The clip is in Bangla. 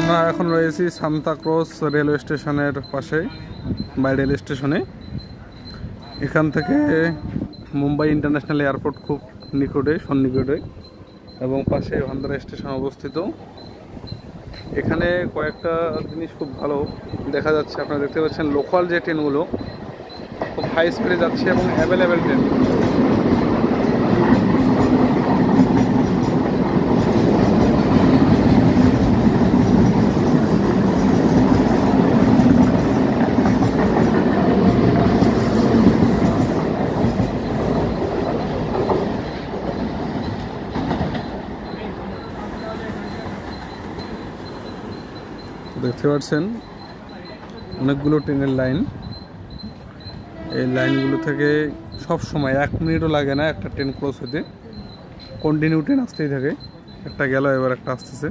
আমরা এখন রয়েছি সান্তাক্রজ রেলওয়ে স্টেশনের পাশে বা রেল স্টেশনে। এখান থেকে মুম্বাই ইন্টারন্যাশনাল এয়ারপোর্ট খুব নিকটে, সন্নিকটে, এবং পাশে ভান্দারা স্টেশন অবস্থিত। এখানে কয়েকটা জিনিস খুব ভালো দেখা যাচ্ছে। আপনারা দেখতে পাচ্ছেন লোকাল যে ট্রেনগুলো খুব হাই স্পিডে যাচ্ছে এবং অ্যাভেলেবেল ট্রেন। দেখতে পাচ্ছেন অনেকগুলো ট্রেনের লাইন। এই লাইনগুলো থেকে সব সময় 1 মিনিটও লাগে না একটা ট্রেন ক্রস হতে। কন্টিনিউ ট্রেন আসতেই থাকে। একটা গেল, এবার একটা আসতেছে।